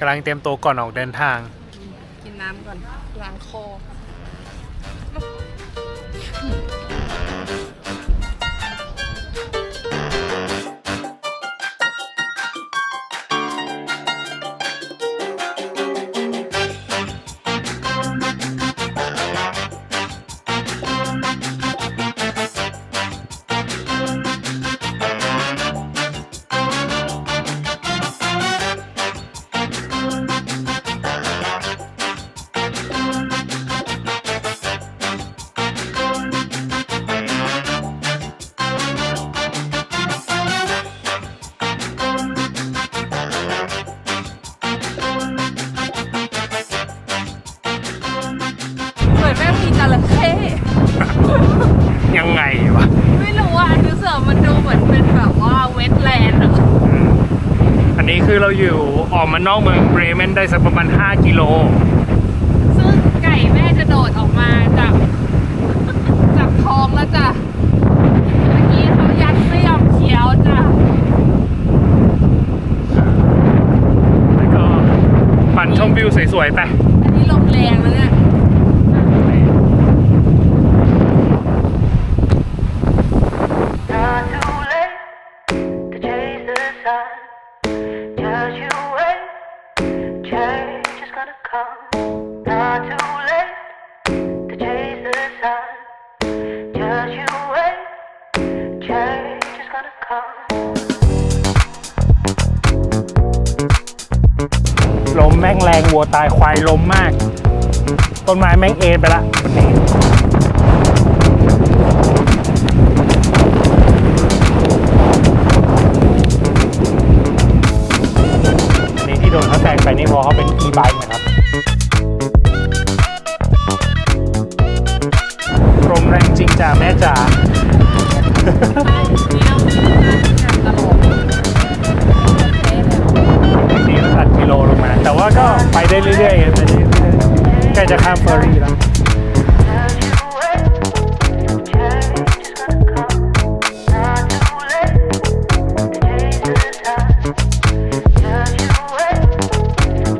กำลังเตรียมตัวก่อนออกเดินทางกินน้ำก่อนล้างคอเหมือนแม่มีจระเข้ ยังไงวะ ไม่รู้อ่ะดูเสือมันดูเหมือนเป็นแบบว่าเวทแลนด์อะ อันนี้คือเราอยู่ออกมานอกเมืองเบรเมนได้สักประมาณ5 กิโล ซึ่งไก่แม่จะโดดออกมาจากท้องแล้วจ้ะเมื่อกี้เขายัดไม่ยอมเคี้ยวจ้ะ แล้วก็ปั่นชมวิวสวยๆไป อันนี้ลมแรงแล้วเนี่ย Not too late to chase the sun. Just you wait, change is gonna come. Not too late to chase the sun. Just you wait, change is gonna come. ลมแม่งแรงวัวตายควายลมมาก ต้นไม้แม่งเอ็นไปละวันนี้ที่โดนเขาแซงไปนี่เพราะเขาเป็นอีไบค์นะครับลมแรงจริงจ้าแม่จ๋า นี่ต้องการตลกนี่เราตัดกิโลลงมา แต่ว่าก็ไปได้เรื่อยๆไปเรื่อยๆใกล้จะข้ามเฟอร์รี่แล้ว Just you wait, change is gonna come. Not too late to chase the sun. Just you wait,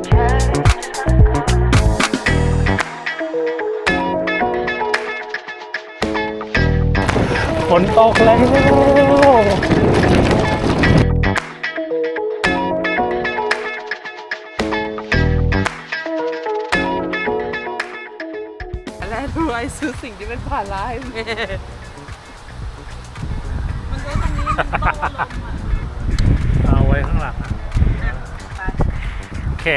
change is gonna come. ฝนตกแล้ว แรกรวยซื้อสิ่งที่เป็นผ่านร้ายแม่มันก็ตรงนี้มันต้องว่าลมอ่ะ เอาไว้ข้างหลังโอเค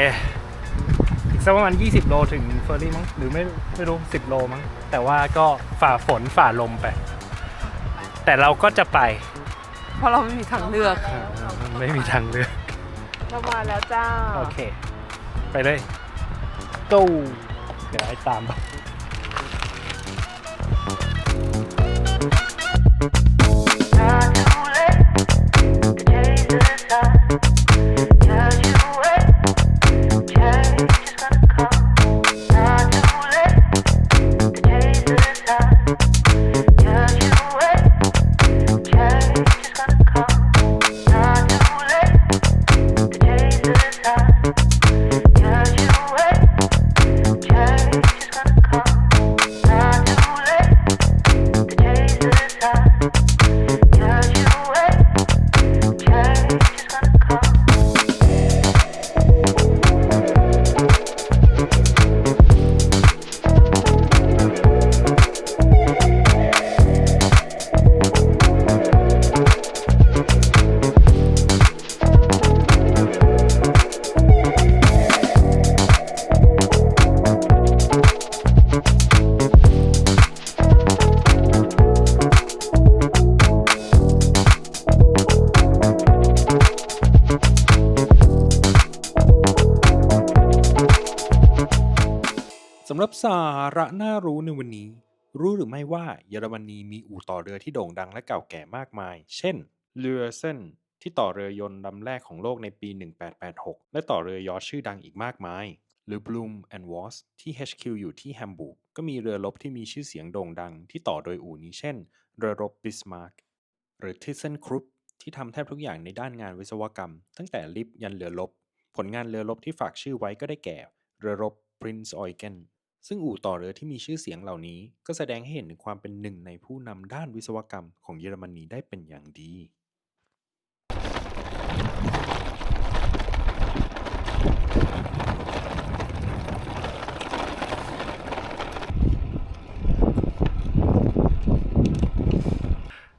อีกสักประมาณ20 โลถึงเฟอร์รี่มั้งหรือไม่รู้10 โลมั้งแต่ว่าก็ฝ่าฝนฝ่าลมไป แต่เราก็จะไป เพราะเราไม่มีทางเลือก ไม่มีทางเลือก เรามาแล้วจ้า โอเค ไปเลยgo เดี๋ยวให้ตามไป Not too late to chase the sun. Just you wait, change is gonna come. Not too late to chase the sun. Just you wait, change is gonna come. Not too late to chase the sun. Just you wait, change is gonna come. Not too late to chase the sun. Just you wait, change is gonna come. สำหรับสาระน่ารู้ในวันนี้ รู้หรือไม่ว่าเยอรมนีมีอู่ต่อเรือที่โด่งดังและเก่าแก่มากมาย เช่นเรือเส้นที่ต่อเรือยนต์ลำแรกของโลกในปี 1886 และต่อเรือยอชต์ชื่อดังอีกมากมาย หรือ Bloom and Voss ที่ HQ อยู่ที่แฮมบูร์กก็มีเรือรบที่มีชื่อเสียงโด่งดังที่ต่อโดยอู่นี้เช่นเรือรบ Bismarck หรือ ThyssenKrupp ที่ทำแทบทุกอย่างในด้านงานวิศวกรรมตั้งแต่ลิฟต์ยันเรือรบ ผลงานเรือรบที่ฝากชื่อไว้ก็ได้แก่เรือรบ Prinz Eugen ซึ่งอู่ต่อเรือที่มีชื่อเสียงเหล่านี้ก็แสดงให้เห็นถึงความเป็นหนึ่งในผู้นำด้านวิศวกรรมของเยอรมนีได้เป็นอย่างดี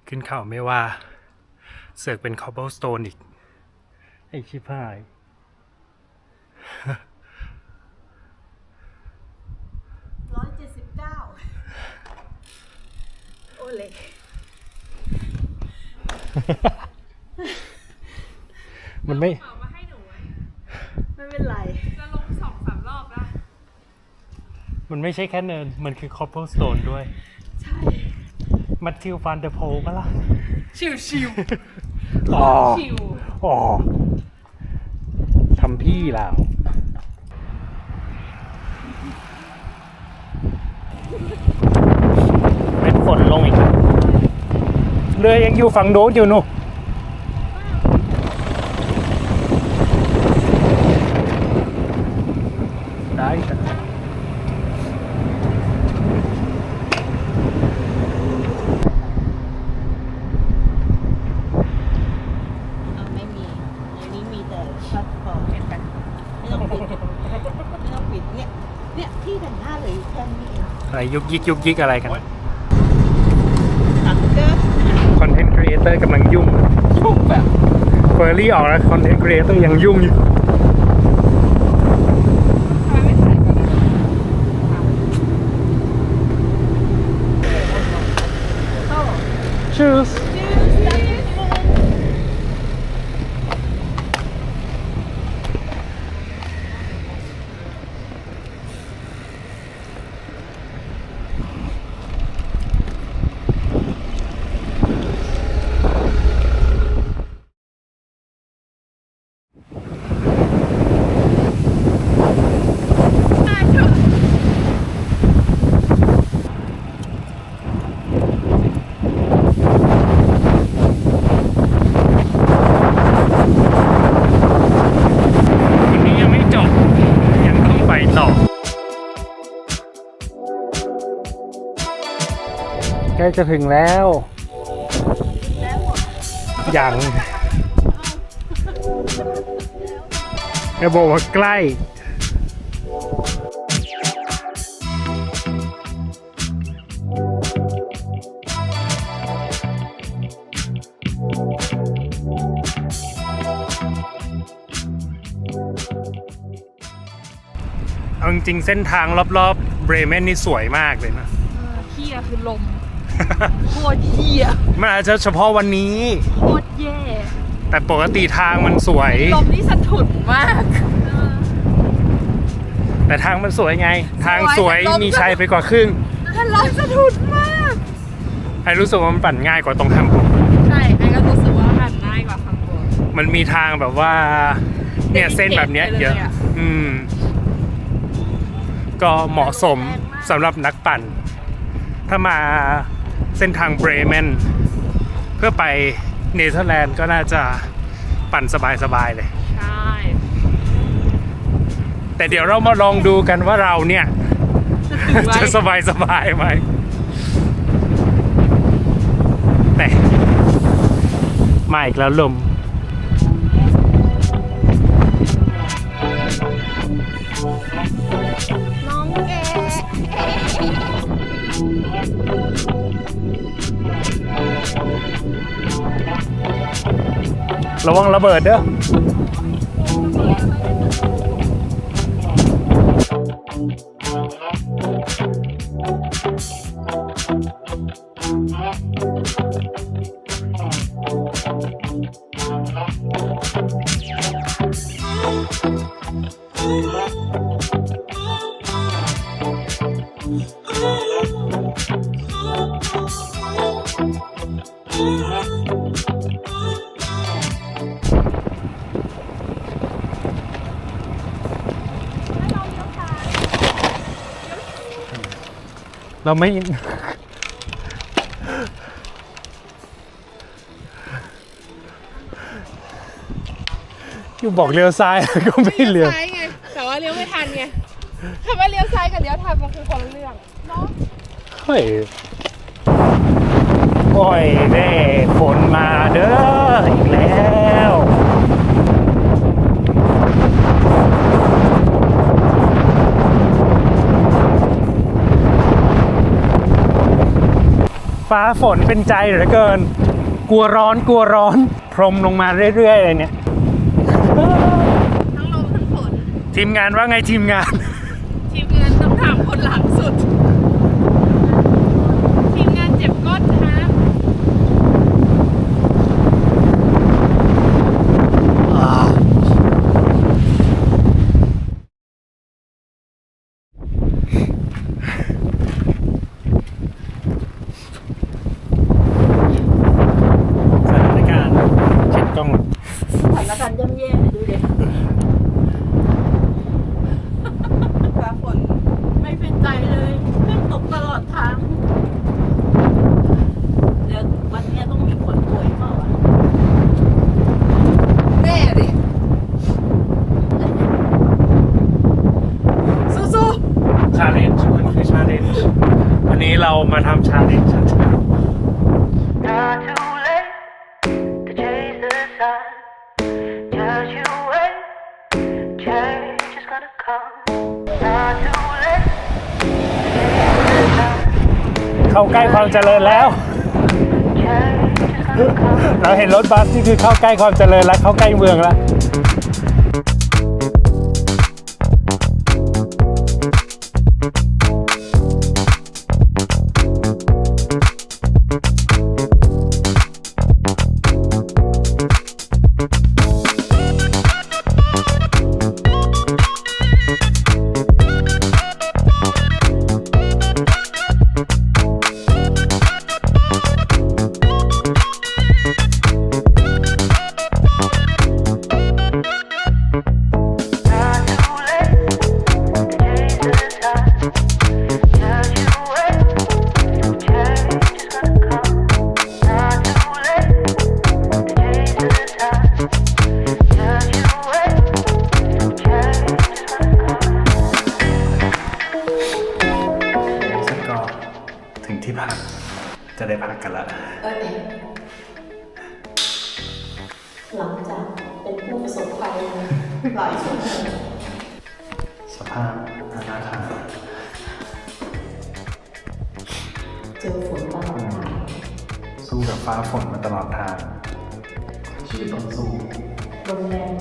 ขึ้นเขาไม่ว่าเสือกเป็น cobblestone อีก ไอ้ชิบหาย 179 โอเล่ มันไม่ เอามาให้หนูไหม ไม่เป็นไร จะลง2-3 รอบนะ มันไม่ใช่แค่เนิน มันคือ cobblestone ด้วย ใช่ มัทธิวฟานเดอร์โพลปะล่ะ ชิว อ๋อ ๆชิว อ๋อทำพี่แล้ว เป็นฝนลงอีกแล้วเรือยังอยู่ฝั่งโน้นอยู่นู่นได้จ้ะ ไม่มีในนี้มีแต่พัดพอเห็นไหมไม่ต้องปิดไม่ต้องปิดเนี่ยที่แต่งหน้าเลยแค่นี้เอง อะไรยุกยิกอะไรกัน ตังเกอร์ คอนเทนต์ครีเอเตอร์กำลังยุ่งแบบเฟอร์รี่ออกแล้วคอนเทนต์ครีเอเตอร์ยังยุ่งอยู่ ทำไมไม่ใส่กัน Tschüss วันนี้ยังไม่จบ ยังต้องไปต่อ ใกล้จะถึงแล้วยังจะบอกว่าใกล้ เอาจริงๆเส้นทางรอบๆเบรเมนนี่สวยมากเลยนะ เฮียคือลม โคตรเฮีย มันอาจจะเฉพาะวันนี้ โคตรแย่ แต่ปกติทางมันสวย ลมนี่สะทุนมาก แต่ทางมันสวยไง ทางสวย แต่ลม มีชัยไปกว่าครึ่ง แต่ลมสะทุนมาก ไอ้รู้สึกว่ามันปั่นง่ายกว่าตรงแฮมบูร์ก ใช่ไอ้ก็รู้สึกว่าหันง่ายกว่าคัมโบ มันมีทางแบบว่า เนี่ยเส้นแบบเนี้ยเยอะ ก็เหมาะสมสำหรับนักปั่น ถ้ามาเส้นทางเบรเมนเพื่อไปเนเธอร์แลนด์ก็น่าจะปั่นสบายๆเลย ใช่ แต่เดี๋ยวเรามาลองดูกันว่าเราเนี่ย จะสบายไหมแต่มาอีกแล้วลม น้องแก ระวังระเบิดเด้อ เราไม่ ย อยู่บอกเลี้ยวซ้าย ก็ไม่เลี้ยว ซ้ายไง แต่ว่าเลี้ยวไม่ทันไงถ้าว่าเลี้ยวซ้ายกับเลี้ยวทันมันคือคนละเรื่องเนาะ เฮ้ย โอ้ยเด้ฝนมาเด้ออีกแล้ว ฟ้าฝนเป็นใจเหลือเกิน กลัวร้อนพรมลงมาเรื่อยๆเลยเนี่ย ทั้งลมทั้งฝน ทีมงานว่าไงทีมงาน ทีมงานต้องถามคนหลังสุด ทีมงานเจ็บก้นครับ สถานการณ์เช็ดกล้อง สถานการณ์ย่ำแย่ดูดิฟ้าฝนไม่เป็นใจเลยแม่งตกตลอดทาง เดี๋ยววันนี้ต้องมีคนป่วยเปล่าวะ แน่ดิ สู้ ชาเลนจ์มันคือชาเลนจ์วันนี้เรามาทำชาเลนจ์ Not too late to chase the sun. Just you wait, change is gonna come. Not too late to chase the sun. เข้าใกล้ความเจริญแล้ว Change is gonna come. เราเห็นรถบัสนี่คือเข้าใกล้ความเจริญแล้วเข้าใกล้เมืองแล้ว Not too late to chase the sun. Just you wait, change is gonna come. Not too late to chase the sun. Just you wait, change is gonna come. ซึ่งก็ถึงที่พักจะได้พักกันละ หลังจากเป็นผู้ประสบภัยหลายชั่วโมง สภาพอนาถา เจอฝนตลอดทาง สู้กับฟ้าฝนมาตลอดทางชีวิตต้องสู้ ลมแรง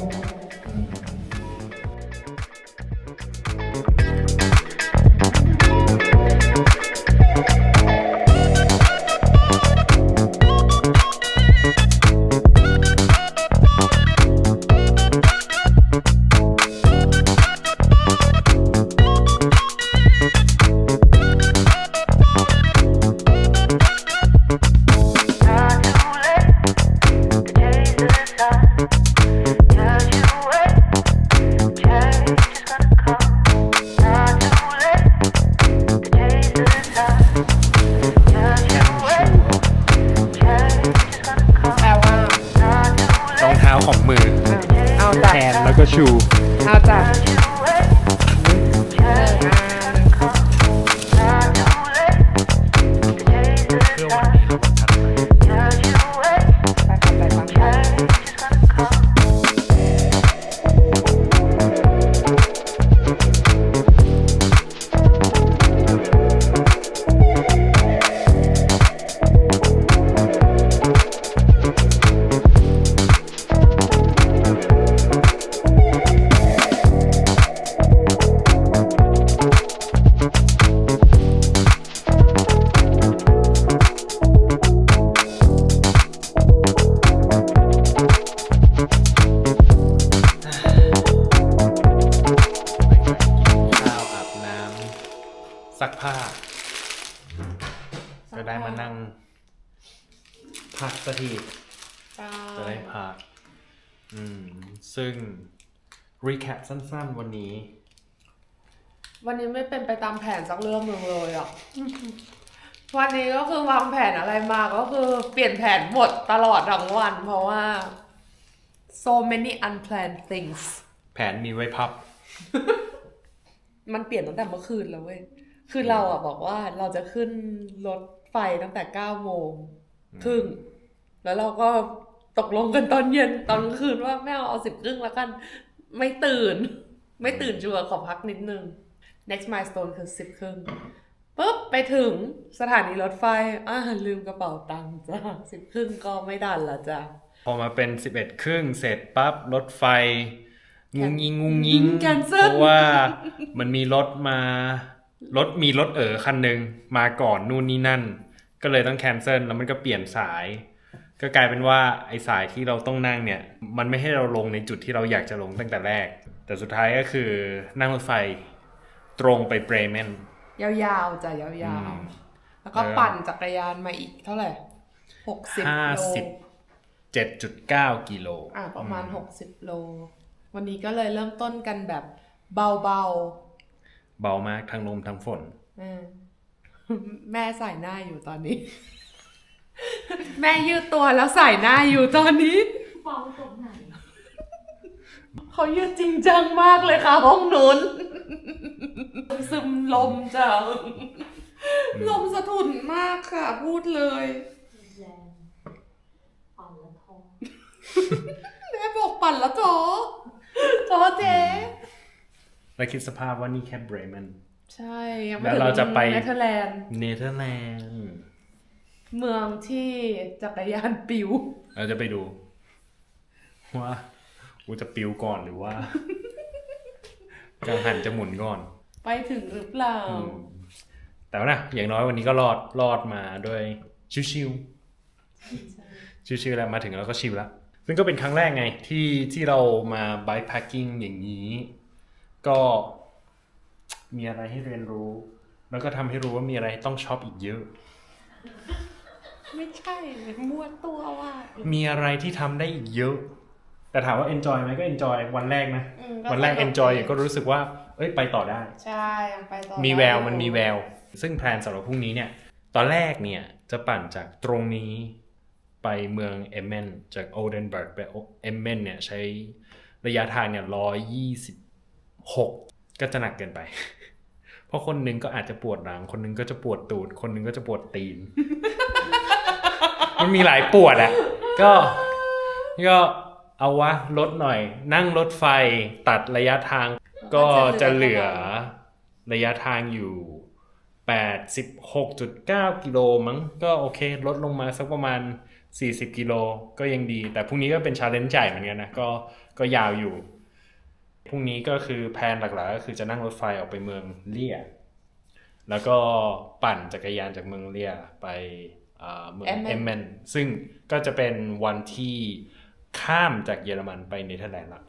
Not too late to chase the sun. Just you wait, change is gonna come. Not too late to chase the sun. Just you wait, change is gonna come. ๆแปลว่า Not too รอง late เท้าของมือ เอาจ้ะ แทนแล้วก็ชู เอาจ้ะ just you wait, change is gonna come. Not too late to chase the เพื่อวัน sun. นี้เราวันถัดไป Just you wait, ไปขับไปฟังกัน change is gonna come. ข้าวอาบน้ำซักผ้าจะได้มานั่งพักสักทีจะได้พักซึ่ง recap สั้นๆวันนี้ วันนี้ไม่เป็นไปตามแผนสักเรื่องหนึ่งเลยอ่ะ วันนี้ก็คือวางแผนอะไรมาก็คือเปลี่ยนแผนหมดตลอดทั้งวัน เพราะว่า so many unplanned things แผนมีไว้พับ มันเปลี่ยนตั้งแต่เมื่อคืนแล้วเว้ย คือเราอ่ะบอกว่าเราจะขึ้นรถไฟตั้งแต่9 โมงครึ่ง แล้วเราก็ตกลงกันตอนเย็นตอนกลางคืนว่าไม่เอา10 ครึ่งแล้วกัน ไม่ตื่นชัวร์ขอพักนิดนึง next milestone คือ10 ครึ่งปุ๊บไปถึงสถานีรถไฟลืมกระเป๋าตังค์จ้า10 ครึ่งก็ไม่ดันละจ้า พอมาเป็น 11 ครึ่งเสร็จปั๊บรถไฟงุงยิง Cancel เพราะว่ามันมีรถคันหนึ่งมาก่อนนู่นนี่นั่น ก็เลยต้องแคนเซิลแล้วมันก็เปลี่ยนสาย ก็กลายเป็นว่าไอ้สายที่เราต้องนั่งเนี่ยมันไม่ให้เราลงในจุดที่เราอยากจะลงตั้งแต่แรก แต่สุดท้ายก็คือนั่งรถไฟตรงไปเบรเมน ยาวๆจ้ะยาวๆแล้วก็ปั่นจักรยานมาอีกเท่าไหร่60 โล 7.9 กิโล ประมาณ60 โล วันนี้ก็เลยเริ่มต้นกันแบบเบา เบามากทั้งลมทั้งฝน ๆ แม่ใส่หน้าอยู่ตอนนี้ แม่ยืดตัวแล้วใส่หน้าอยู่ตอนนี้ เบาตรงไหน เขายืดจริงจังมากเลยค่ะห้องนู้นซึมลมจ้ะลมสะทุนมากค่ะพูดเลย แรงอ่อนละทอง แม่บอกปั่นแล้วจ๋อเจ๊ แล้วคิดสภาพว่านี่แค่เบรเมน ใช่ยังไม่ แล้ว ถึง เราจะไป เนเธอร์แลนด์ เนเธอร์แลนด์ เมืองที่จักรยานปิว เราจะไปดูว่ากูจะปิวก่อนหรือว่ากังหันจะหมุนก่อน ไปถึงหรือเปล่า แต่ว่านะอย่างน้อยวันนี้ก็รอดมาด้วยชิวๆแล้วมาถึงแล้วก็ชิลแล้วซึ่งก็เป็นครั้งแรกไงที่เรามาไบค์แพ็คกิ้งอย่างนี้ก็มีอะไรให้เรียนรู้แล้วก็ทำให้รู้ว่ามีอะไรต้องช็อปอีกเยอะ ไม่ใช่ม้วนตัวว่ะ มีอะไรที่ทำได้อีกเยอะ แต่ถามว่า enjoy ไหมก็ enjoy วันแรกนะ วันแรก enjoy ก็รู้สึกว่าไปต่อได้ ใช่ยังไปต่อ มีแววมันมีแวว ซึ่งแพลนสำหรับพรุ่งนี้เนี่ยตอนแรกเนี่ยจะปั่นจากตรงนี้ไปเมืองเอมเมนจากโอเดนเบิร์กไปเอมเมนเนี่ยใช้ระยะทางเนี่ย126ก็จะหนักเกินไป เพราะคนหนึงก็อาจจะปวดหลังคนหนึงก็จะปวดตูดคนหนึงก็จะปวดตีน มันมีหลายปวดอ่ะก็เอาวะลดหน่อยนั่งรถไฟตัดระยะทางก็จะเหลือระยะทางอยู่ 86.9 กิโลมั้งก็โอเคลดลงมาสักประมาณ40 กิโลก็ยังดีแต่พรุ่งนี้ก็เป็นชาเลนจ์ใหญ่เหมือนกันนะก็ยาวอยู่พรุ่งนี้ก็คือแพลนหลักๆก็คือจะนั่งรถไฟออกไปเมืองเลียแล้วก็ปั่นจักรยานจากเมืองเลียไปเมืองเอมเมนซึ่งก็จะเป็นวันที่ข้ามจากเยอรมันไปเนเธอร์แลนด์ละ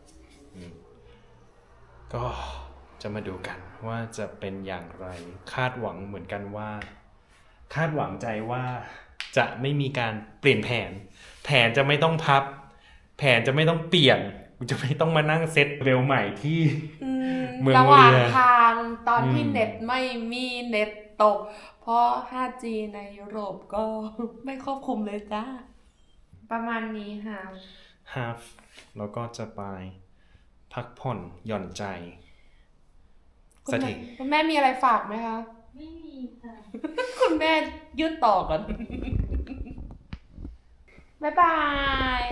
ก็จะมาดูกันว่าจะเป็นอย่างไรคาดหวังเหมือนกันว่าคาดหวังใจว่าจะไม่มีการเปลี่ยนแผนจะไม่ต้องพับแผนจะไม่ต้องเปลี่ยนจะไม่ต้องมานั่งเซตเร็วใหม่ที่เมือง ระหว่าง เรือ ทางตอนที่เน็ตไม่มีเน็ตตก เพราะ 5G ในยุโรปก็ไม่ครอบคลุมเลยจ้าประมาณนี้ค่ะ half แล้วก็จะไปพักผ่อนหย่อนใจสักที คุณแม่มีอะไรฝากไหมคะ ไม่มีค่ะ คุณแม่ยืดต่อก่อน บ๊ายบาย